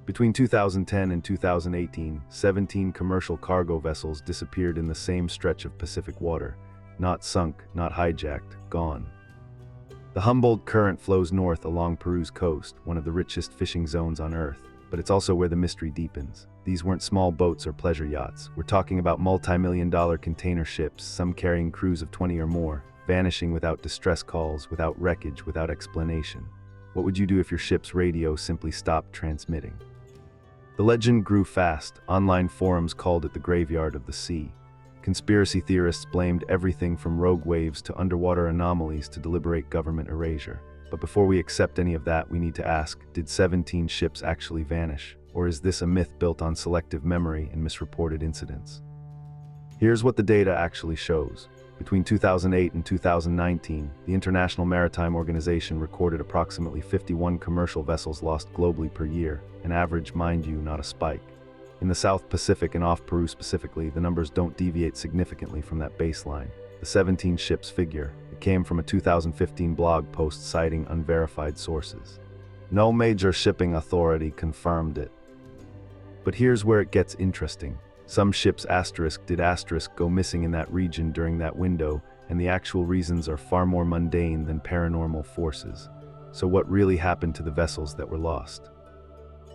Between 2010 and 2018, 17 commercial cargo vessels disappeared in the same stretch of Pacific water. Not sunk, not hijacked, gone. The Humboldt Current flows north along Peru's coast, one of the richest fishing zones on Earth. But it's also where the mystery deepens. These weren't small boats or pleasure yachts. We're talking about multi-million-dollar container ships, some carrying crews of 20 or more, vanishing without distress calls, without wreckage, without explanation. What would you do if your ship's radio simply stopped transmitting? The legend grew fast. Online forums called it the graveyard of the sea. Conspiracy theorists blamed everything from rogue waves to underwater anomalies to deliberate government erasure. But before we accept any of that, we need to ask, did 17 ships actually vanish? Or is this a myth built on selective memory and misreported incidents? Here's what the data actually shows. Between 2008 and 2019, the International Maritime Organization recorded approximately 51 commercial vessels lost globally per year, an average, mind you, not a spike. In the South Pacific and off Peru specifically, the numbers don't deviate significantly from that baseline. The 17 ships figure, it came from a 2015 blog post citing unverified sources. No major shipping authority confirmed it. But here's where it gets interesting. Some ships did go missing in that region during that window, and the actual reasons are far more mundane than paranormal forces. So what really happened to the vessels that were lost?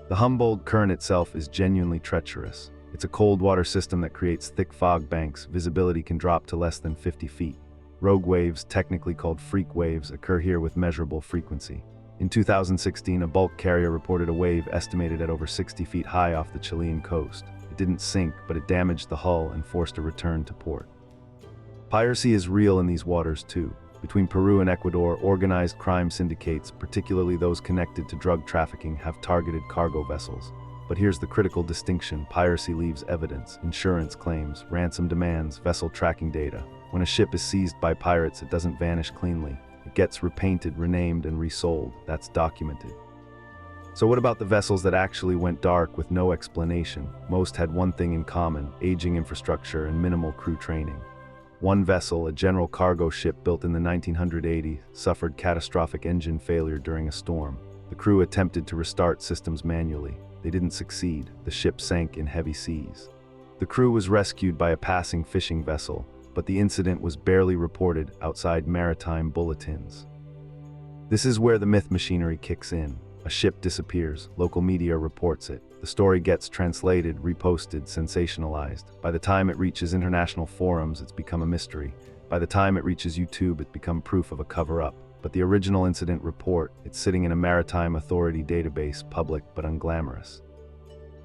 The Humboldt Current itself is genuinely treacherous. It's a cold water system that creates thick fog banks. Visibility can drop to less than 50 feet. Rogue waves, technically called freak waves, occur here with measurable frequency. In 2016, a bulk carrier reported a wave estimated at over 60 feet high off the Chilean coast. It didn't sink, but it damaged the hull and forced a return to port. Piracy is real in these waters too. Between Peru and Ecuador, organized crime syndicates, particularly those connected to drug trafficking, have targeted cargo vessels. But here's the critical distinction: piracy leaves evidence, insurance claims, ransom demands, vessel tracking data. When a ship is seized by pirates, it doesn't vanish cleanly. It gets repainted, renamed, and resold. That's documented. So what about the vessels that actually went dark with no explanation? Most had one thing in common: aging infrastructure and minimal crew training. One vessel, a general cargo ship built in the 1980s, suffered catastrophic engine failure during a storm. The crew attempted to restart systems manually. They didn't succeed. The ship sank in heavy seas. The crew was rescued by a passing fishing vessel, but the incident was barely reported outside maritime bulletins. This is where the myth machinery kicks in. A ship disappears, local media reports it. The story gets translated, reposted, sensationalized. By the time it reaches international forums, it's become a mystery. By the time it reaches YouTube, it's become proof of a cover-up. But the original incident report, it's sitting in a maritime authority database, public but unglamorous.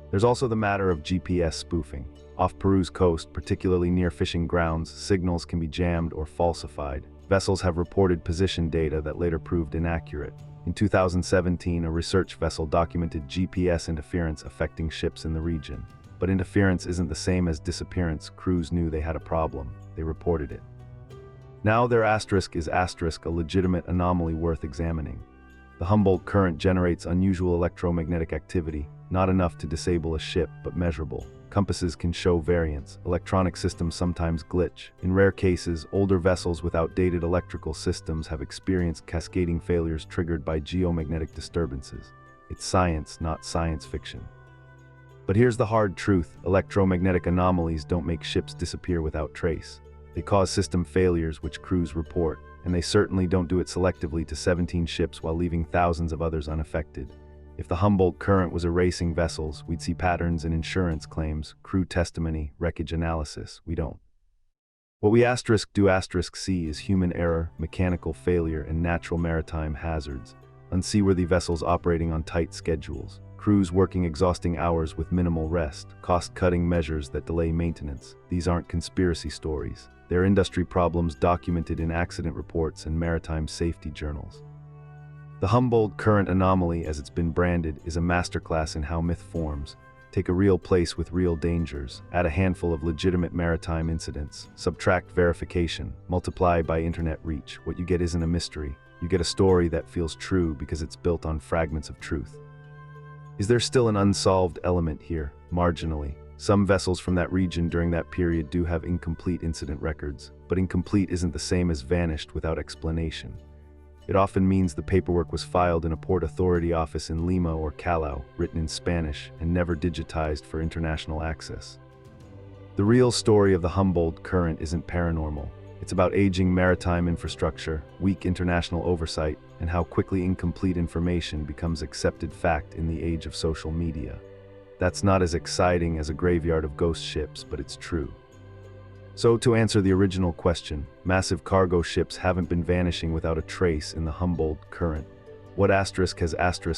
There's also the matter of GPS spoofing. Off Peru's coast, particularly near fishing grounds, signals can be jammed or falsified. Vessels have reported position data that later proved inaccurate. In 2017, a research vessel documented GPS interference affecting ships in the region. But interference isn't the same as disappearance. Crews knew they had a problem. They reported it. Now their asterisk is a legitimate anomaly worth examining. The Humboldt Current generates unusual electromagnetic activity, not enough to disable a ship, but measurable. Compasses can show variance. Electronic systems sometimes glitch. In rare cases, older vessels with outdated electrical systems have experienced cascading failures triggered by geomagnetic disturbances. It's science, not science fiction. But here's the hard truth: electromagnetic anomalies don't make ships disappear without trace. They cause system failures which crews report, and they certainly don't do it selectively to 17 ships while leaving thousands of others unaffected. If the Humboldt Current was erasing vessels, we'd see patterns in insurance claims, crew testimony, wreckage analysis. We don't. What we see is human error, mechanical failure, and natural maritime hazards. Unseaworthy vessels operating on tight schedules. Crews working exhausting hours with minimal rest. Cost-cutting measures that delay maintenance. These aren't conspiracy stories. They're industry problems documented in accident reports and maritime safety journals. The Humboldt Current Anomaly, as it's been branded, is a masterclass in how myth forms. Take a real place with real dangers, add a handful of legitimate maritime incidents, subtract verification, multiply by internet reach. What you get isn't a mystery. You get a story that feels true because it's built on fragments of truth. Is there still an unsolved element here? Marginally. Some vessels from that region during that period do have incomplete incident records, but incomplete isn't the same as vanished without explanation. It often means the paperwork was filed in a port authority office in Lima or Callao, written in Spanish, and never digitized for international access. The real story of the Humboldt Current isn't paranormal. It's about aging maritime infrastructure, weak international oversight, and how quickly incomplete information becomes accepted fact in the age of social media. That's not as exciting as a graveyard of ghost ships, but it's true. So, to answer the original question, massive cargo ships haven't been vanishing without a trace in the Humboldt Current. What has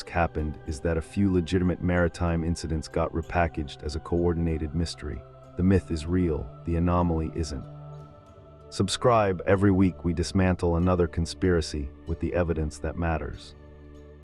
happened is that a few legitimate maritime incidents got repackaged as a coordinated mystery. The myth is real, the anomaly isn't. Subscribe. Every week we dismantle another conspiracy with the evidence that matters.